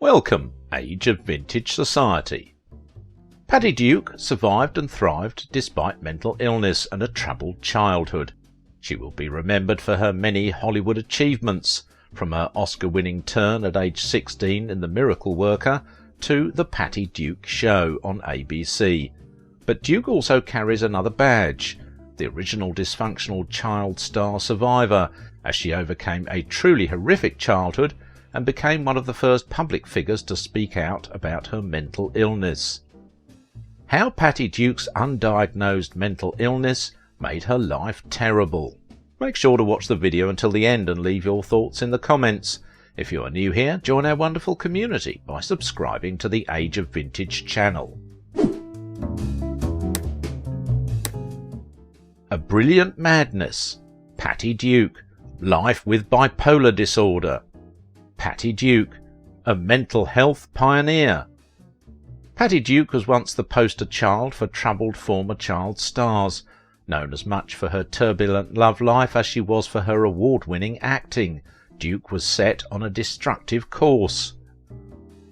Welcome, Age of Vintage Society. Patty Duke survived and thrived despite mental illness and a troubled childhood. She will be remembered for her many Hollywood achievements, from her Oscar-winning turn at age 16 in The Miracle Worker to The Patty Duke Show on ABC. But Duke also carries another badge, the original dysfunctional child star survivor, as she overcame a truly horrific childhood and became one of the first public figures to speak out about her mental illness. How Patty Duke's undiagnosed mental illness made her life terrible. Make sure to watch the video until the end and leave your thoughts in the comments. If you are new here, join our wonderful community by subscribing to the Age of Vintage channel. A brilliant madness. Patty Duke. Life with bipolar disorder. Patty Duke, a mental health pioneer. Patty Duke was once the poster child for troubled former child stars, known as much for her turbulent love life as she was for her award-winning acting. Duke was set on a destructive course.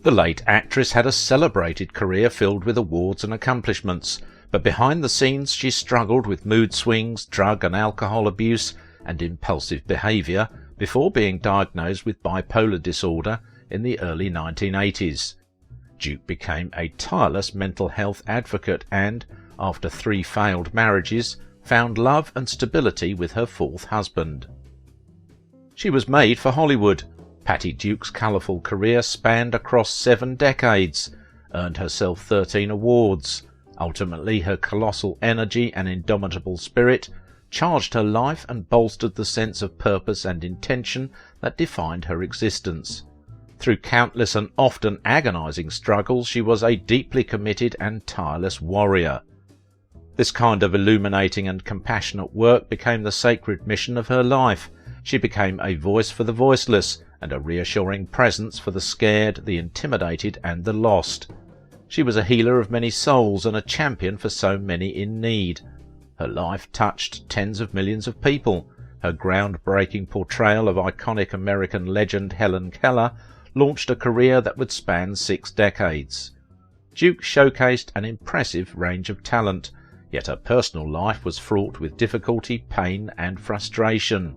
The late actress had a celebrated career filled with awards and accomplishments, but behind the scenes she struggled with mood swings, drug and alcohol abuse, and impulsive behaviour before being diagnosed with bipolar disorder in the early 1980s. Duke became a tireless mental health advocate and, after 3 failed marriages, found love and stability with her 4th husband. She was made for Hollywood. Patty Duke's colourful career spanned across 7 decades, earned herself 13 awards. Ultimately, her colossal energy and indomitable spirit charged her life and bolstered the sense of purpose and intention that defined her existence. Through countless and often agonizing struggles, she was a deeply committed and tireless warrior. This kind of illuminating and compassionate work became the sacred mission of her life. She became a voice for the voiceless and a reassuring presence for the scared, the intimidated, and the lost. She was a healer of many souls and a champion for so many in need. Her life touched tens of millions of people. Her groundbreaking portrayal of iconic American legend Helen Keller launched a career that would span 6 decades. Duke showcased an impressive range of talent, yet her personal life was fraught with difficulty, pain, and frustration.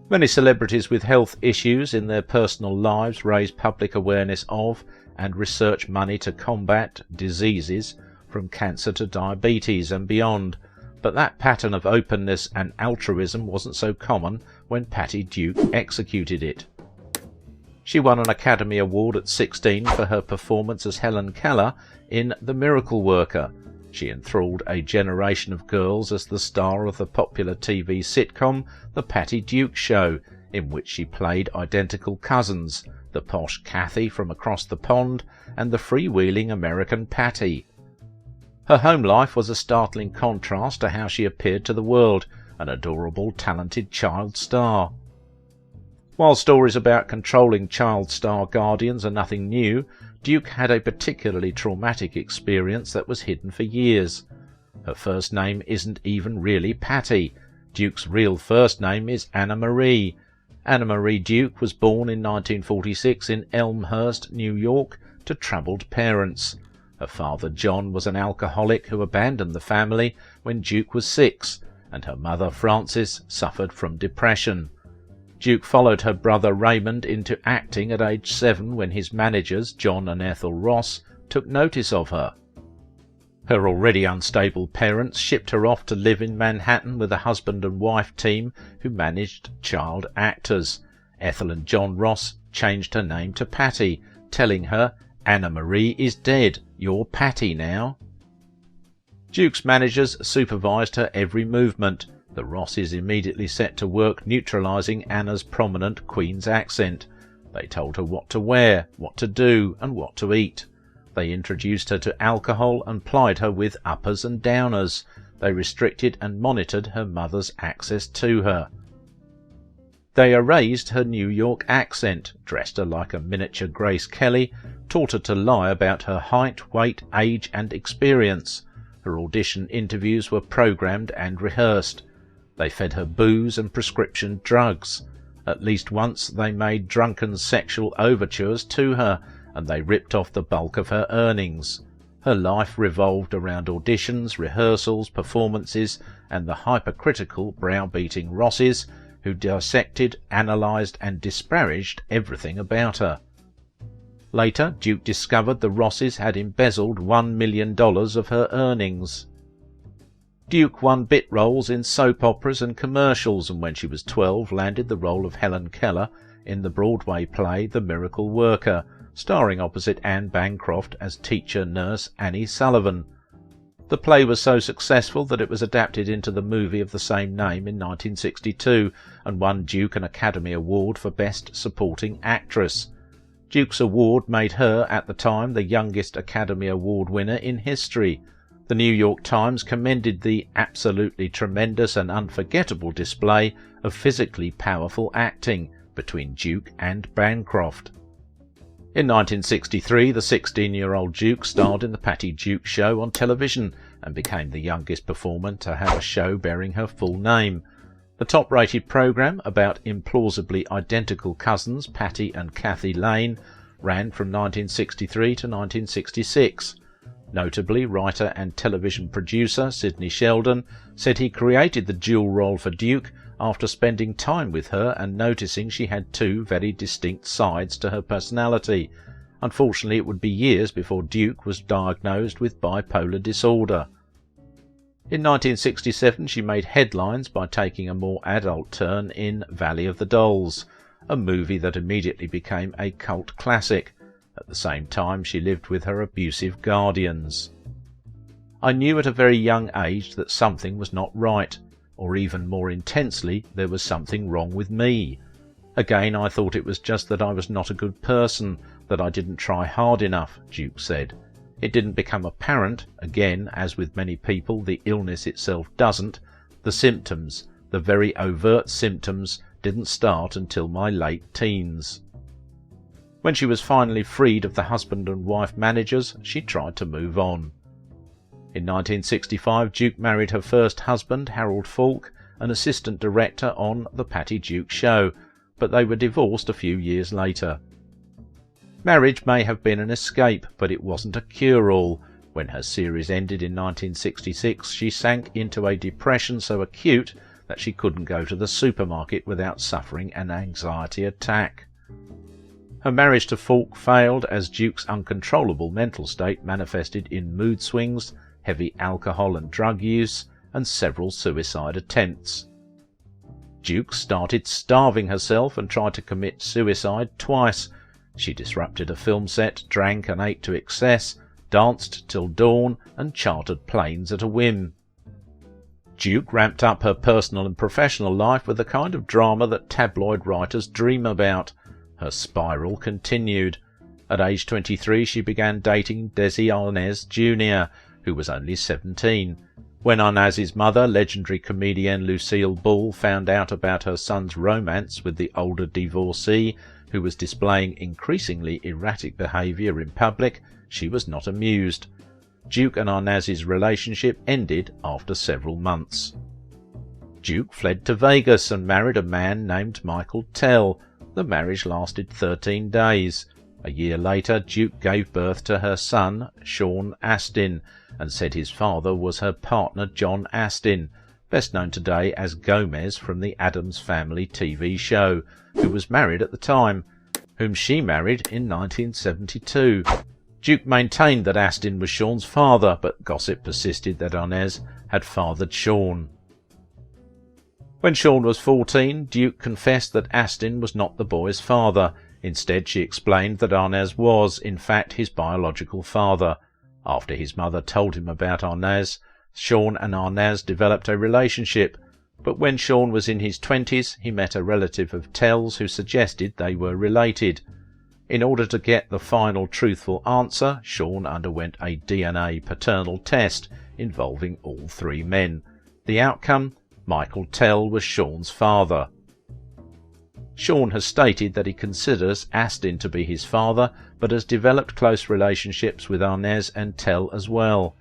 Many celebrities with health issues in their personal lives raise public awareness of and research money to combat diseases from cancer to diabetes and beyond, but that pattern of openness and altruism wasn't so common when Patty Duke executed it. She won an Academy Award at 16 for her performance as Helen Keller in The Miracle Worker. She enthralled a generation of girls as the star of the popular TV sitcom The Patty Duke Show, in which she played identical cousins, the posh Kathy from across the pond and the freewheeling American Patty. Her home life was a startling contrast to how she appeared to the world, an adorable, talented child star. While stories about controlling child star guardians are nothing new, Duke had a particularly traumatic experience that was hidden for years. Her first name isn't even really Patty. Duke's real first name is Anna Marie. Anna Marie Duke was born in 1946 in Elmhurst, New York, to troubled parents. Her father John was an alcoholic who abandoned the family when Duke was 6, and her mother Frances suffered from depression. Duke followed her brother Raymond into acting at age 7 when his managers, John and Ethel Ross, took notice of her. Her already unstable parents shipped her off to live in Manhattan with a husband and wife team who managed child actors. Ethel and John Ross changed her name to Patty, telling her, "Anna Marie is dead, you're Patty now." Duke's managers supervised her every movement. The Rosses immediately set to work neutralizing Anna's prominent Queen's accent. They told her what to wear, what to do, and what to eat. They introduced her to alcohol and plied her with uppers and downers. They restricted and monitored her mother's access to her. They erased her New York accent, dressed her like a miniature Grace Kelly, taught her to lie about her height, weight, age, and experience. Her audition interviews were programmed and rehearsed. They fed her booze and prescription drugs. At least once they made drunken sexual overtures to her, and they ripped off the bulk of her earnings. Her life revolved around auditions, rehearsals, performances, and the hypercritical, browbeating Rosses, who dissected, analysed, and disparaged everything about her. Later, Duke discovered the Rosses had embezzled $1 million of her earnings. Duke won bit roles in soap operas and commercials, and when she was 12 landed the role of Helen Keller in the Broadway play The Miracle Worker, starring opposite Anne Bancroft as teacher-nurse Annie Sullivan. The play was so successful that it was adapted into the movie of the same name in 1962 and won Duke an Academy Award for Best Supporting Actress. Duke's award made her, at the time, the youngest Academy Award winner in history. The New York Times commended the absolutely tremendous and unforgettable display of physically powerful acting between Duke and Bancroft. In 1963, the 16-year-old Duke starred in the Patty Duke Show on television and became the youngest performer to have a show bearing her full name. The top-rated programme about implausibly identical cousins Patty and Kathy Lane ran from 1963 to 1966. Notably, writer and television producer Sidney Sheldon said he created the dual role for Duke after spending time with her and noticing she had two very distinct sides to her personality. Unfortunately, it would be years before Duke was diagnosed with bipolar disorder. In 1967, she made headlines by taking a more adult turn in Valley of the Dolls, a movie that immediately became a cult classic. At the same time, she lived with her abusive guardians. I knew at a very young age that something was not right, or even more intensely, there was something wrong with me. Again, I thought it was just that I was not a good person, that I didn't try hard enough, Duke said. It didn't become apparent, again, as with many people, the illness itself doesn't. The symptoms, the very overt symptoms, didn't start until my late teens. When she was finally freed of the husband and wife managers, she tried to move on. In 1965, Duke married her first husband, Harold Falk, an assistant director on The Patty Duke Show, but they were divorced a few years later. Marriage may have been an escape, but it wasn't a cure-all. When her series ended in 1966, she sank into a depression so acute that she couldn't go to the supermarket without suffering an anxiety attack. Her marriage to Falk failed as Duke's uncontrollable mental state manifested in mood swings, heavy alcohol and drug use, and several suicide attempts. Duke started starving herself and tried to commit suicide twice. She disrupted a film set, drank and ate to excess, danced till dawn, and chartered planes at a whim. Duke ramped up her personal and professional life with the kind of drama that tabloid writers dream about. Her spiral continued. At age 23, she began dating Desi Arnaz Jr., who was only 17. When Arnaz's mother, legendary comedian Lucille Ball, found out about her son's romance with the older divorcee, who was displaying increasingly erratic behaviour in public, she was not amused. Duke and Arnaz's relationship ended after several months. Duke fled to Vegas and married a man named Michael Tell. The marriage lasted 13 days. A year later, Duke gave birth to her son, Sean Astin, and said his father was her partner John Astin, best known today as Gomez from the Addams Family TV show, who was married at the time, whom she married in 1972. Duke maintained that Astin was Sean's father, but gossip persisted that Arnaz had fathered Sean. When Sean was 14, Duke confessed that Astin was not the boy's father. Instead, she explained that Arnaz was, in fact, his biological father. After his mother told him about Arnaz, Sean and Arnaz developed a relationship, but when Sean was in his 20s, he met a relative of Tell's who suggested they were related. In order to get the final truthful answer, Sean underwent a DNA paternal test involving all three men. The outcome? Michael Tell was Sean's father. Sean has stated that he considers Astin to be his father, but has developed close relationships with Arnaz and Tell as well.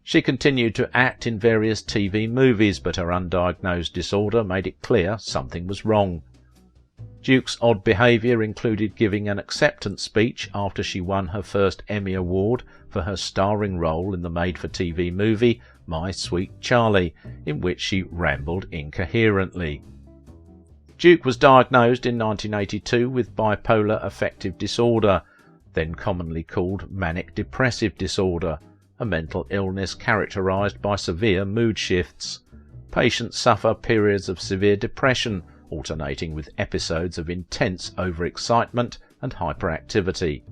She continued to act in various TV movies, but her undiagnosed disorder made it clear something was wrong. Duke's odd behaviour included giving an acceptance speech after she won her first Emmy Award for her starring role in the made-for-TV movie My Sweet Charlie, in which she rambled incoherently. Duke was diagnosed in 1982 with bipolar affective disorder, then commonly called manic depressive disorder, a mental illness characterized by severe mood shifts. Patients suffer periods of severe depression, alternating with episodes of intense overexcitement and hyperactivity.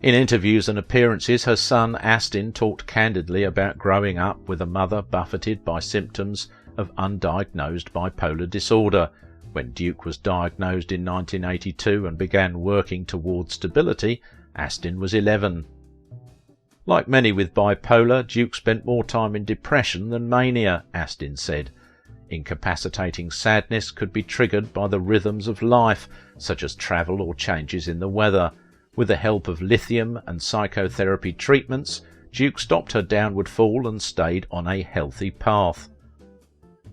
In interviews and appearances, her son Astin talked candidly about growing up with a mother buffeted by symptoms of undiagnosed bipolar disorder. When Duke was diagnosed in 1982 and began working towards stability, Astin was 11. Like many with bipolar, Duke spent more time in depression than mania, Astin said. Incapacitating sadness could be triggered by the rhythms of life, such as travel or changes in the weather. With the help of lithium and psychotherapy treatments, Duke stopped her downward fall and stayed on a healthy path.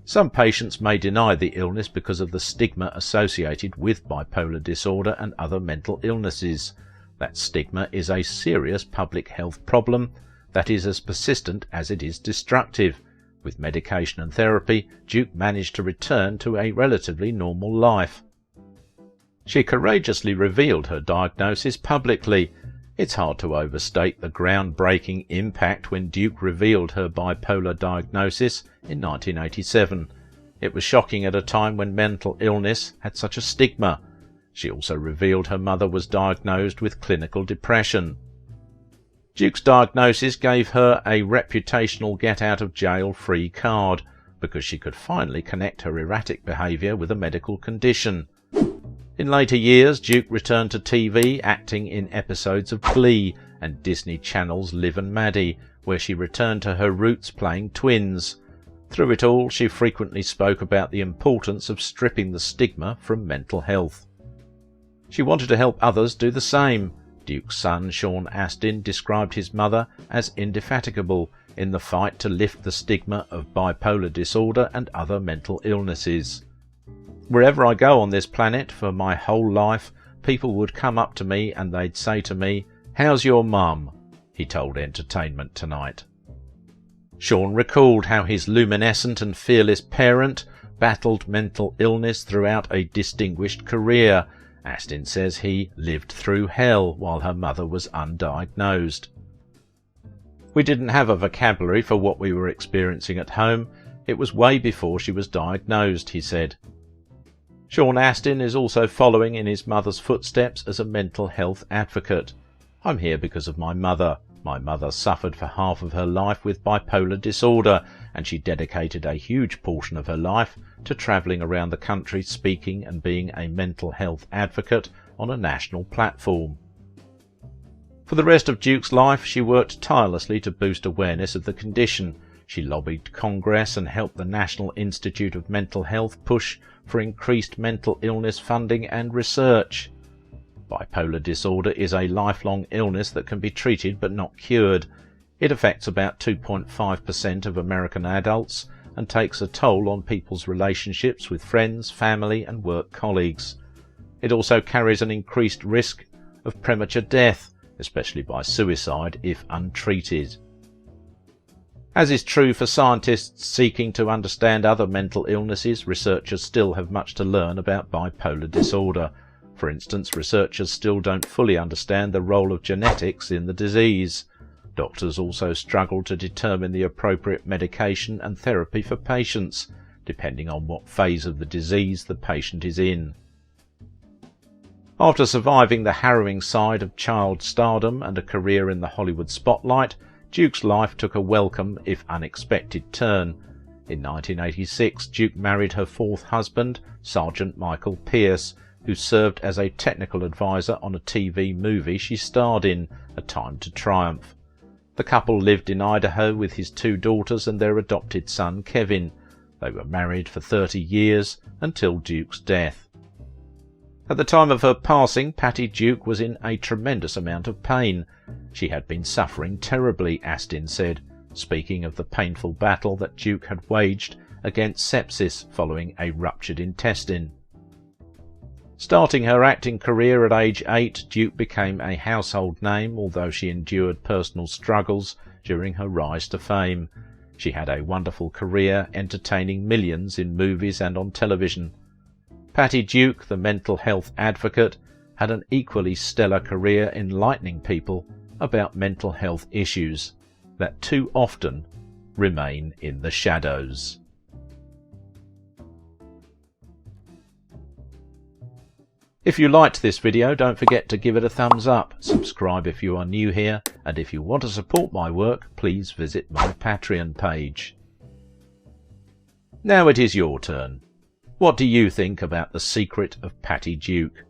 Some patients may deny the illness because of the stigma associated with bipolar disorder and other mental illnesses. That stigma is a serious public health problem that is as persistent as it is destructive. With medication and therapy, Duke managed to return to a relatively normal life. She courageously revealed her diagnosis publicly. It's hard to overstate the groundbreaking impact when Duke revealed her bipolar diagnosis in 1987. It was shocking at a time when mental illness had such a stigma. She also revealed her mother was diagnosed with clinical depression. Duke's diagnosis gave her a reputational get-out-of-jail-free card, because she could finally connect her erratic behaviour with a medical condition. In later years, Duke returned to TV, acting in episodes of Glee and Disney Channel's Liv and Maddie, where she returned to her roots playing twins. Through it all, she frequently spoke about the importance of stripping the stigma from mental health. She wanted to help others do the same. Duke's son, Sean Astin, described his mother as indefatigable in the fight to lift the stigma of bipolar disorder and other mental illnesses. Wherever I go on this planet for my whole life, people would come up to me and they'd say to me, "How's your mum?" he told Entertainment Tonight. Sean recalled how his luminescent and fearless parent battled mental illness throughout a distinguished career. Astin says he lived through hell while her mother was undiagnosed. "We didn't have a vocabulary for what we were experiencing at home. It was way before she was diagnosed," he said. Sean Astin is also following in his mother's footsteps as a mental health advocate. "I'm here because of my mother. My mother suffered for half of her life with bipolar disorder, and she dedicated a huge portion of her life to travelling around the country speaking and being a mental health advocate on a national platform." For the rest of Duke's life, she worked tirelessly to boost awareness of the condition. She lobbied Congress and helped the National Institute of Mental Health push for increased mental illness funding and research. Bipolar disorder is a lifelong illness that can be treated but not cured. It affects about 2.5% of American adults and takes a toll on people's relationships with friends, family and work colleagues. It also carries an increased risk of premature death, especially by suicide if untreated. As is true for scientists seeking to understand other mental illnesses, researchers still have much to learn about bipolar disorder. For instance, researchers still don't fully understand the role of genetics in the disease. Doctors also struggle to determine the appropriate medication and therapy for patients, depending on what phase of the disease the patient is in. After surviving the harrowing side of child stardom and a career in the Hollywood spotlight, Duke's life took a welcome, if unexpected, turn. In 1986, Duke married her fourth husband, Sergeant Michael Pierce, who served as a technical advisor on a TV movie she starred in, A Time to Triumph. The couple lived in Idaho with his two daughters and their adopted son Kevin. They were married for 30 years until Duke's death. At the time of her passing, Patty Duke was in a tremendous amount of pain. She had been suffering terribly, Astin said. speaking of the painful battle that Duke had waged against sepsis following a ruptured intestine. Starting her acting career at age 8, Duke became a household name, although she endured personal struggles during her rise to fame. She had a wonderful career, entertaining millions in movies and on television. Patty Duke, the mental health advocate, had an equally stellar career enlightening people about mental health issues that too often remain in the shadows. If you liked this video, don't forget to give it a thumbs up, subscribe if you are new here, and if you want to support my work, please visit my Patreon page. Now it is your turn. What do you think about the secret of Patty Duke?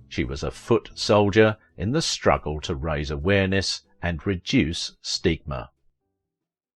She was a foot soldier in the struggle to raise awareness and reduce stigma.